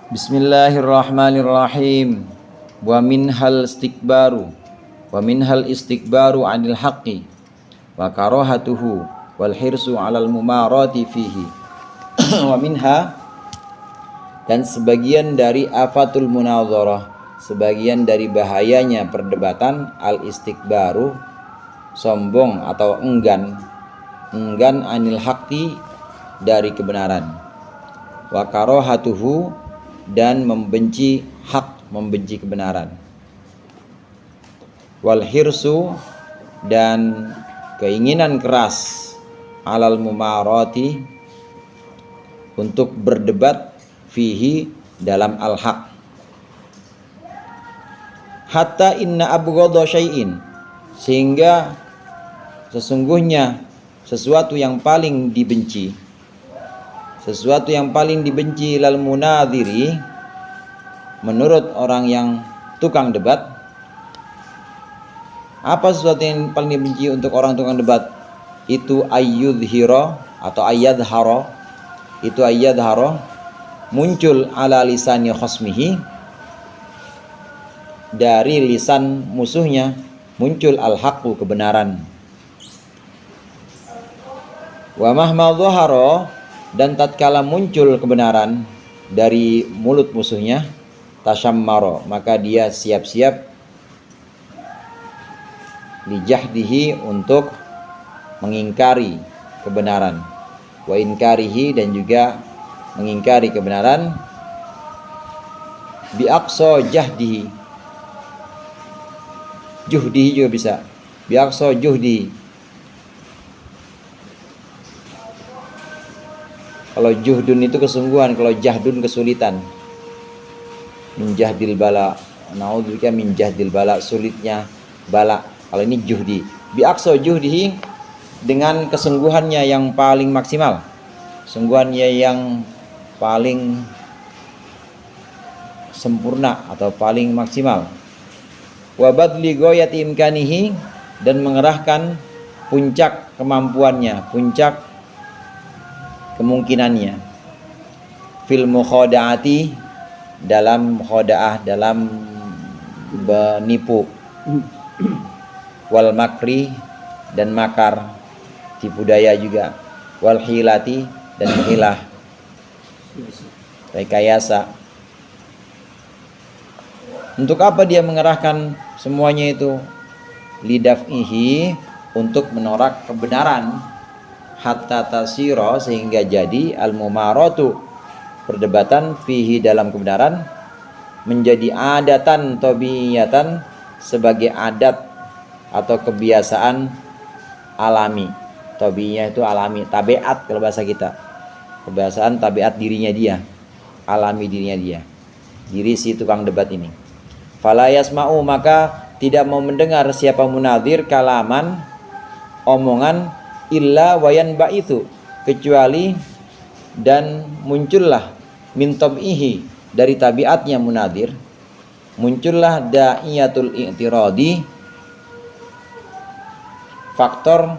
Bismillahirrahmanirrahim. Wa minhal istikbaru 'anil haqqi wa karahatuhu wal hirsu 'alal mumarati fihi. Wa minha, dan sebagian dari afatul munadharah, sebagian dari bahayanya perdebatan, al istikbaru, sombong atau enggan 'anil haqqi, dari kebenaran, wa karahatuhu, dan membenci hak, membenci kebenaran, wal hirsu, dan keinginan keras, alal mumarati, untuk berdebat, fihi, dalam al-haq. Hatta inna abghadha syai'in, sehingga sesungguhnya sesuatu yang paling dibenci, lal munadhiri, menurut orang yang tukang debat. Apa sesuatu yang paling dibenci untuk orang tukang debat? Itu ayyudhiro atau ayyadharo, muncul ala lisani khasmihi, dari lisan musuhnya muncul al-haqqu, kebenaran. Wa mahma dhahara, dan tatkala muncul kebenaran dari mulut musuhnya, tashammaro, maka dia siap-siap lijahdihi, untuk mengingkari kebenaran, wa inkarihi, dan juga mengingkari kebenaran, bi aqsa jahdihi, juhdihi juga bisa, bi aqsa juhdi. Kalau juhdun itu kesungguhan, kalau jahdun kesulitan. Min jahdil bala, naudzubillah min jahdil bala, sulitnya bala. Kalau ini juhdi, bi aqsa juhdihi, dengan kesungguhannya yang paling maksimal, sungguhannya yang paling sempurna atau paling maksimal. Wa badli ghayati imkanihi, dan mengerahkan puncak kemampuannya, puncak kemungkinannya, fil mukhada'ati, dalam mukhoda'ah, dalam menipu, wal makri, dan makar, tipu daya juga, wal hilati, dan hilah, rekayasa. Untuk apa dia mengerahkan semuanya itu? Lidaf'ihi, untuk menolak kebenaran, hatta tasiro, sehingga jadi al-mumaratu, perdebatan, fihi, dalam kebenaran, menjadi adatan tabiiyatan, sebagai adat atau kebiasaan alami. Tabiiyah itu alami, tabiat kalau bahasa kita, kebiasaan tabiat dirinya dia, alami dirinya dia, diri si tukang debat ini. Fala yasma'u, maka tidak mau mendengar siapa munadhir, kalaman, omongan, illa wayan ba'ithu, kecuali dan muncullah, min tab'ihi, dari tabiatnya munadhir, muncullah da'iyatul i'tiradi, faktor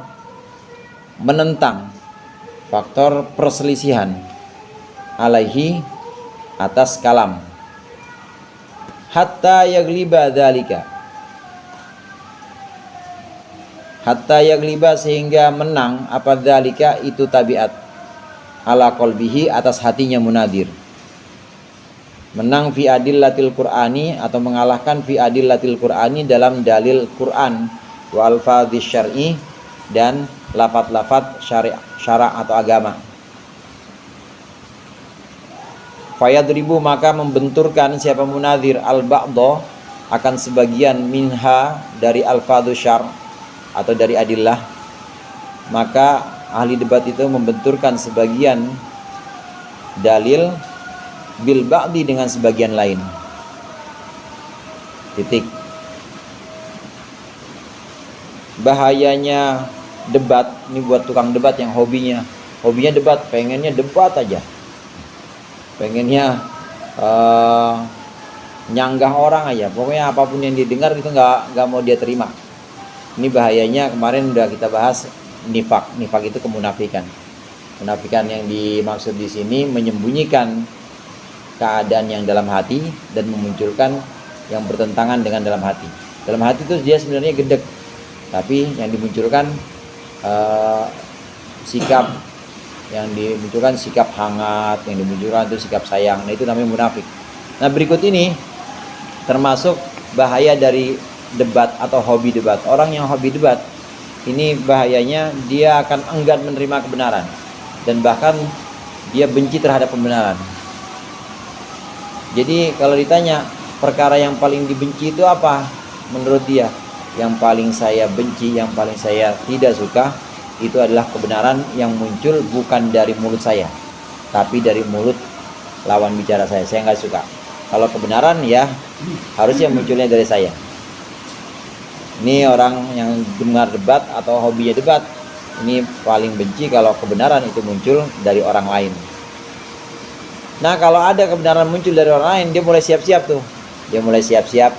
menentang, faktor perselisihan, alaihi, atas kalam, hatta yagliba dzalika, hatta yagliba, sehingga menang, apa dzalika, itu tabiat, ala qalbihi, atas hatinya munadhir, menang fi adillatil qur'ani, atau mengalahkan fi adillatil qur'ani, dalam dalil Quran, wa alfadhish syar'i, dan lafaz-lafaz syara' atau agama. Fayadribu, maka membenturkan siapa munadhir, al ba'dha, akan sebagian, minha, dari alfadhish syar' atau dari adillah. Maka ahli debat itu membenturkan sebagian dalil bil ba'di, dengan sebagian lain. Titik. Bahayanya debat ini buat tukang debat yang hobinya debat, pengennya debat aja, pengennya nyanggah orang aja, pokoknya apapun yang didengar itu nggak mau dia terima. Ini bahayanya, kemarin udah kita bahas nifak. Nifak itu kemunafikan. Kemunafikan yang dimaksud di sini menyembunyikan keadaan yang dalam hati dan memunculkan yang bertentangan dengan dalam hati. Dalam hati itu dia sebenarnya gedek, tapi yang dimunculkan sikap, yang dimunculkan sikap hangat, yang dimunculkan itu sikap sayang. Nah, itu namanya munafik. Nah, berikut ini termasuk bahaya dari debat atau hobi debat. Orang yang hobi debat ini bahayanya dia akan enggan menerima kebenaran dan bahkan dia benci terhadap kebenaran. Jadi kalau ditanya perkara yang paling dibenci itu apa menurut dia, yang paling saya benci, yang paling saya tidak suka itu adalah kebenaran yang muncul bukan dari mulut saya, tapi dari mulut lawan bicara saya. Saya nggak suka. Kalau kebenaran ya harusnya munculnya dari saya. Ini orang yang dengar debat atau hobinya debat, ini paling benci kalau kebenaran itu muncul dari orang lain. Nah, kalau ada kebenaran muncul dari orang lain, dia mulai siap-siap tuh. Dia mulai siap-siap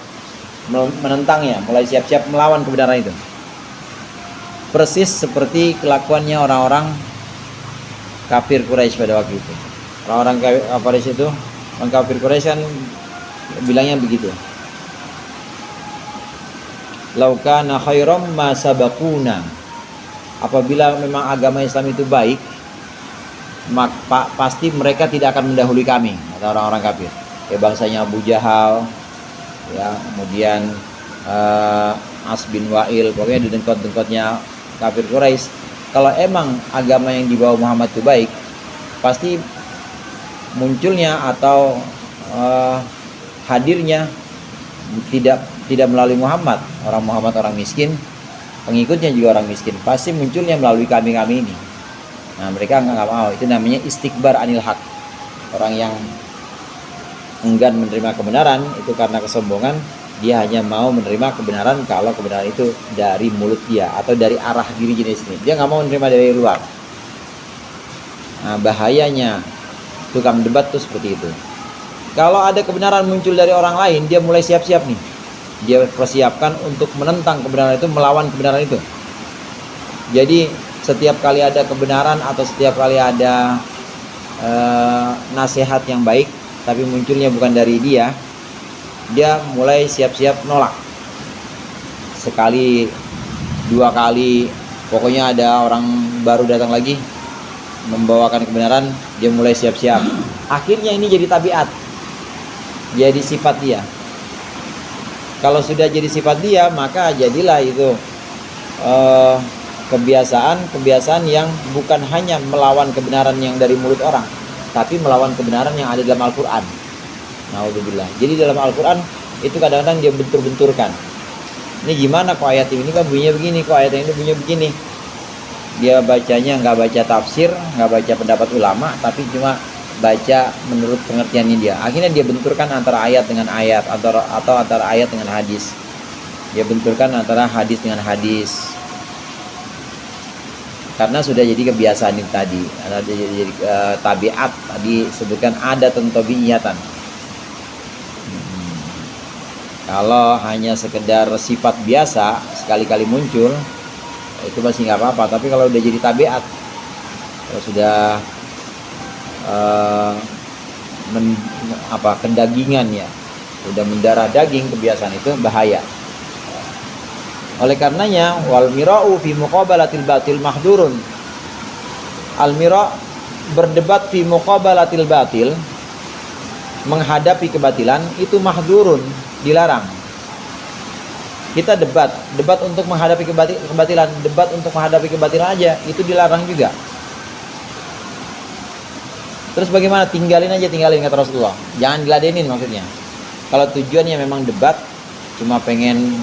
menentangnya, mulai siap-siap melawan kebenaran itu. Persis seperti kelakuannya orang-orang kafir Quraisy pada waktu itu. Orang-orang kafir itu, orang kafir Quraisy kan bilangnya begitu. Laukana khairam ma sabaquna. Apabila memang agama Islam itu baik, maka pasti mereka tidak akan mendahului kami, kata orang-orang kafir. Ya, bangsanya Abu Jahal, ya, kemudian As bin Wa'il, pokoknya di dengkot-dengkotnya kafir Quraisy. Kalau emang agama yang dibawa Muhammad itu baik, pasti munculnya atau hadirnya tidak melalui Muhammad. Muhammad orang miskin, pengikutnya juga orang miskin, pasti munculnya melalui kami ini. Nah, mereka nggak mau. Itu namanya istikbar anil haq. Orang yang enggan menerima kebenaran itu karena kesombongan. Dia hanya mau menerima kebenaran kalau kebenaran itu dari mulut dia atau dari arah diri jenis ini. Dia nggak mau menerima dari luar. Nah, bahayanya tukang debat tuh seperti itu. Kalau ada kebenaran muncul dari orang lain, dia mulai siap-siap nih. Dia persiapkan untuk menentang kebenaran itu, melawan kebenaran itu. Jadi setiap kali ada kebenaran atau setiap kali ada nasihat yang baik tapi munculnya bukan dari dia, dia mulai siap-siap nolak. Sekali, dua kali, pokoknya ada orang baru datang lagi membawakan kebenaran, dia mulai siap-siap. Akhirnya ini jadi tabiat, jadi sifat dia. Kalau sudah jadi sifat dia, maka jadilah itu kebiasaan yang bukan hanya melawan kebenaran yang dari mulut orang, tapi melawan kebenaran yang ada dalam Al-Quran. Naudzubillah. Jadi dalam Al-Quran itu kadang-kadang dia bentur-benturkan. Ini gimana kok ayat ini kan bunyinya begini, kok ayat ini bunyinya begini. Dia bacanya nggak baca tafsir, nggak baca pendapat ulama, tapi cuma baca menurut pengertiannya dia. Akhirnya dia benturkan antara ayat dengan ayat atau antara ayat dengan hadis. Dia benturkan antara hadis dengan hadis. Karena sudah jadi kebiasaan itu tadi, ada jadi tabiat tadi sebutkan ada tabiiyatan. Kalau hanya sekedar sifat biasa sekali-kali muncul itu masih nggak apa-apa, tapi kalau udah jadi tabiat, kalau sudah kedagingan ya, udah mendarah daging kebiasaan itu bahaya. Oleh karenanya wal mira'u fi muqabalatil batil mahdurun. Al mira' berdebat fi muqabalatil batil, menghadapi kebatilan itu mahdurun, dilarang. Kita debat untuk menghadapi kebatilan, debat untuk menghadapi kebatilan aja itu dilarang juga. Terus bagaimana? Tinggalin kata Rasulullah. Jangan diladenin maksudnya. Kalau tujuannya memang debat, cuma pengen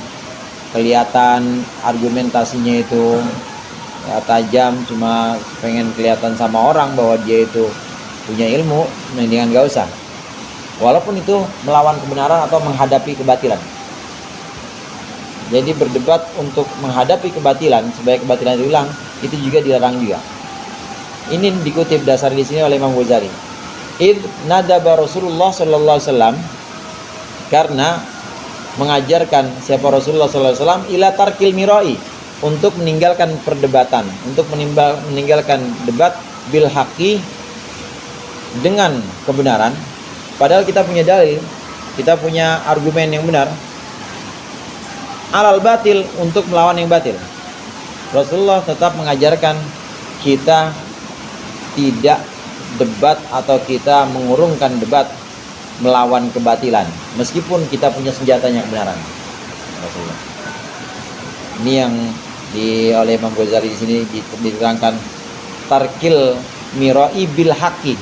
kelihatan argumentasinya itu ya, tajam, cuma pengen kelihatan sama orang bahwa dia itu punya ilmu, mendingan gak usah. Walaupun itu melawan kebenaran atau menghadapi kebatilan. Jadi berdebat untuk menghadapi kebatilan supaya kebatilan itu hilang, itu juga dilarang juga. Ini dikutip dasar di sini oleh Imam Ghazali. Id nadaba Rasulullah sallallahu alaihi wasallam, karena mengajarkan siapa Rasulullah sallallahu alaihi wasallam ila tarkil mirai, untuk meninggalkan perdebatan, untuk meninggalkan debat bil haqi, dengan kebenaran, Padahal kita punya dalil, kita punya argumen yang benar. Alal batil, untuk melawan yang batil. Rasulullah tetap mengajarkan kita tidak debat atau kita mengurungkan debat melawan kebatilan, meskipun kita punya senjatanya kebenaran. Rasulullah. Ini yang oleh Imam Ghazali di sini diterangkan tarkil mirai bil haqi.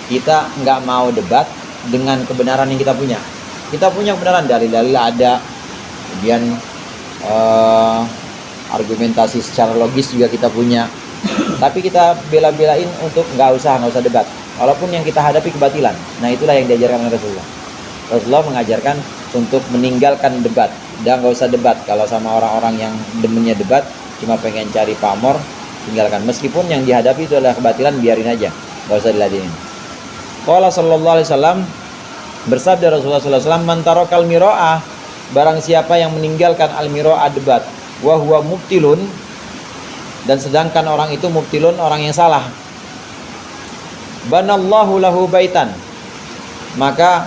Kita nggak mau debat dengan kebenaran yang kita punya. Kita punya kebenaran, dalil-dalil ada, kemudian argumentasi secara logis juga kita punya. Tapi kita bela-belain untuk nggak usah debat, walaupun yang kita hadapi kebatilan. Nah, itulah yang diajarkan oleh Rasulullah. Rasulullah mengajarkan untuk meninggalkan debat, dan nggak usah debat. Kalau sama orang-orang yang demennya debat, cuma pengen cari pamor, tinggalkan. Meskipun yang dihadapi itu adalah kebatilan, biarin aja, nggak usah diladenin. Qala sallallahu alaihi wasallam, bersabda Rasulullah sallallahu alaihi wasallam, man tarakal miro'ah, barang siapa yang meninggalkan al miro'ah debat, wa huwa mubtilun, dan sedangkan orang itu mubtilun, orang yang salah, banallahu lahu baitan, maka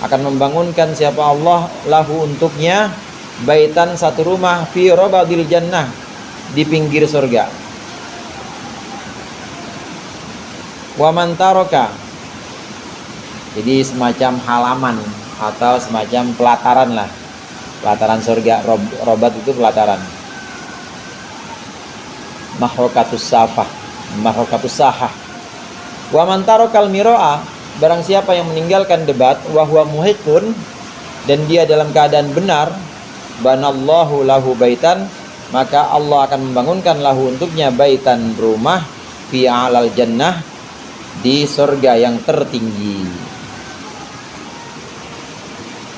akan membangunkan siapa Allah lahu untuknya baitan, satu rumah, fi rabadil jannah, di pinggir surga. Wa man taraka, jadi semacam halaman atau semacam pelataran lah, pelataran surga. Robat itu pelataran. Mahrokatus safah, mahrokatus sahah. Wa man tarakal miro'a, barang siapa yang meninggalkan debat, wa huwa muhiqun, dan dia dalam keadaan benar, banallahu lahu baitan, maka Allah akan membangunkan lahu untuknya baitan, rumah, fi alal jannah, di surga yang tertinggi.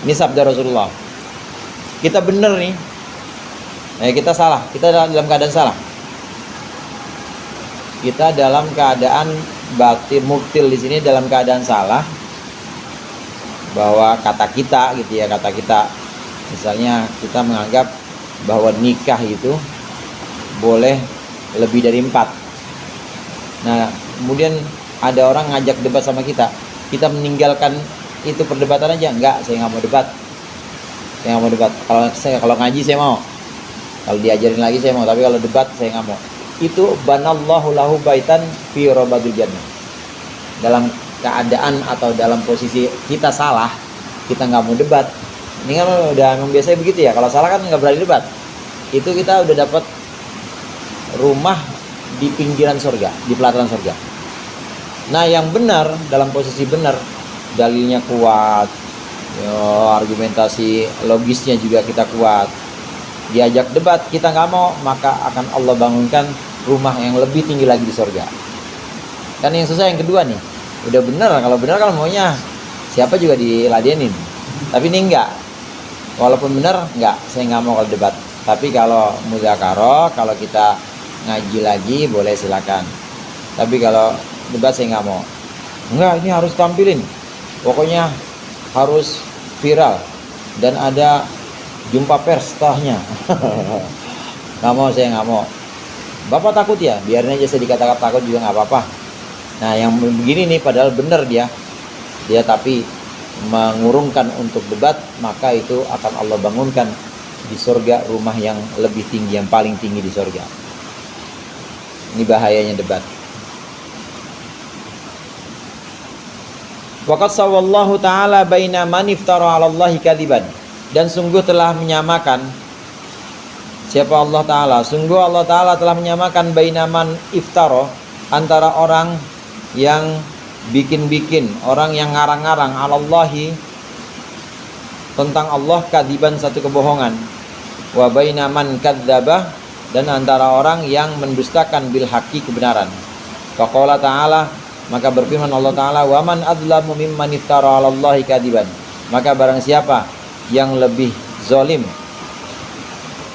Ini sabda Rasulullah. Kita benar nih, kita salah, kita dalam keadaan salah, kita dalam keadaan batin, mubtil di sini dalam keadaan salah, bahwa kata kita gitu ya, kata kita misalnya kita menganggap bahwa nikah itu boleh lebih dari 4. Nah, kemudian ada orang ngajak debat sama kita meninggalkan itu perdebatan aja. Enggak, saya nggak mau debat, saya nggak mau debat. Kalau ngaji saya mau, kalau diajarin lagi saya mau, tapi kalau debat saya nggak mau. Itu banallahu lahu baitan fi rabadil jannah. Dalam keadaan atau dalam posisi kita salah, kita nggak mau debat. Ini kan udah biasanya begitu ya, kalau salah kan nggak berani debat. Itu kita udah dapat rumah di pinggiran surga, di pelataran surga. Nah, yang benar, dalam posisi benar, dalilnya kuat, argumentasi logisnya juga kita kuat, diajak debat kita nggak mau, maka akan Allah bangunkan rumah yang lebih tinggi lagi di surga. Kan yang susah yang kedua nih. Udah benar, kalau benar kalau maunya siapa juga diladenin. Tapi ini enggak. Walaupun benar, enggak, saya nggak mau kalau debat. Tapi kalau mudzakarah, kalau kita ngaji lagi boleh silakan. Tapi kalau debat saya nggak mau. Enggak, ini harus tampilin. Pokoknya harus viral dan ada jumpa pers setelahnya. Nggak mau, saya nggak mau. Bapak takut ya, biarin aja, saya dikatakan takut juga nggak apa-apa. Nah, yang begini nih padahal benar dia tapi mengurungkan untuk debat, maka itu akan Allah bangunkan di surga rumah yang lebih tinggi, yang paling tinggi di surga. Ini bahayanya debat. Waqad sawallahu ta'ala baina man iftara 'ala Allahi kadziban, dan sungguh telah menyamakan siapa Allah Ta'ala, sungguh Allah Ta'ala telah menyamakan baina man iftara, antara orang yang bikin-bikin, orang yang ngarang-ngarang 'ala Allahi, tentang Allah, kadziban, satu kebohongan, wa baina man kadzdzaba, dan antara orang yang mendustakan bil haqqi, kebenaran. Faqala ta'ala, maka berfirman Allah Ta'ala, wa man adzlamu mimman iftara 'ala Allahi kadziban, maka barang siapa yang lebih zalim,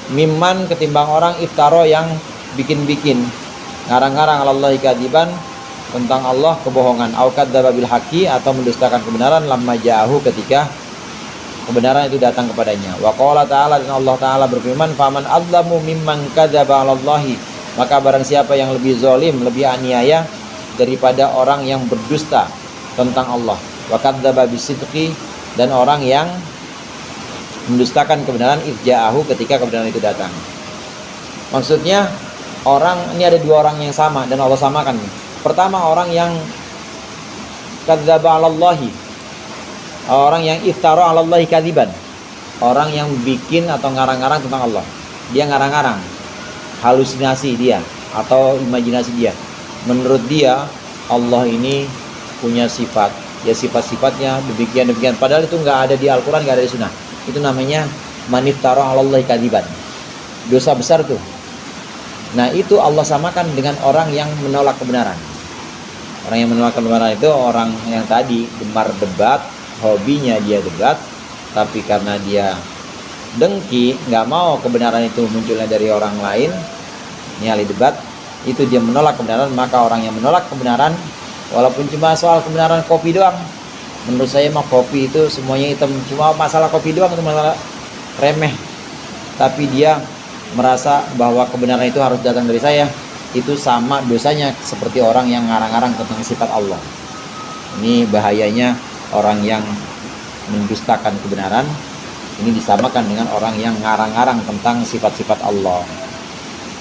mimman, ketimbang orang, iftara, yang bikin-bikin, ngarang-ngarang 'ala Allahi kadziban, tentang Allah, kebohongan, au kadzdzaba bil haqqi, atau mendustakan kebenaran, lamma ja'ahu, ketika kebenaran itu datang kepadanya. Wa qala ta'ala, dan Allah Ta'ala berfirman, faman adzlamu mimman kadzdzaba 'ala Allahi, maka barang siapa yang lebih zalim, lebih aniaya daripada orang yang berdusta tentang Allah. wa kadzdzaba bisidqi, dan orang yang mendustakan kebenaran idja'ahu, ketika kebenaran itu datang. Maksudnya orang ini ada dua orang yang sama dan Allah samakan. Pertama, orang yang kadzdzaba 'alallahi, orang yang iftara 'alallahi kadziban, orang yang bikin atau ngarang-ngarang tentang Allah. Dia ngarang-ngarang, halusinasi dia atau imajinasi dia. Menurut dia Allah ini punya sifat, ya sifat-sifatnya demikian, padahal itu nggak ada di Al-Quran, nggak ada di Sunnah. Itu namanya maniftara 'alallahi kadziban, dosa besar tuh. Nah, itu Allah samakan dengan orang yang menolak kebenaran. Orang yang menolak kebenaran itu orang yang tadi gemar debat, hobinya dia debat, tapi karena dia dengki, nggak mau kebenaran itu munculnya dari orang lain, ini ahli debat, itu dia menolak kebenaran. Maka orang yang menolak kebenaran, walaupun cuma soal kebenaran kopi doang, menurut saya mah kopi itu semuanya hitam, cuma masalah kopi doang, itu masalah remeh, tapi dia merasa bahwa kebenaran itu harus datang dari saya, itu sama dosanya seperti orang yang ngarang-ngarang tentang sifat Allah. Ini bahayanya orang yang mendustakan kebenaran. Ini disamakan dengan orang yang ngarang-ngarang tentang sifat-sifat Allah.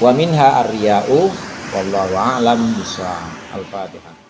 Wa minha ar-riya'u wallahu a'lam bishawab. Al-Fatihah.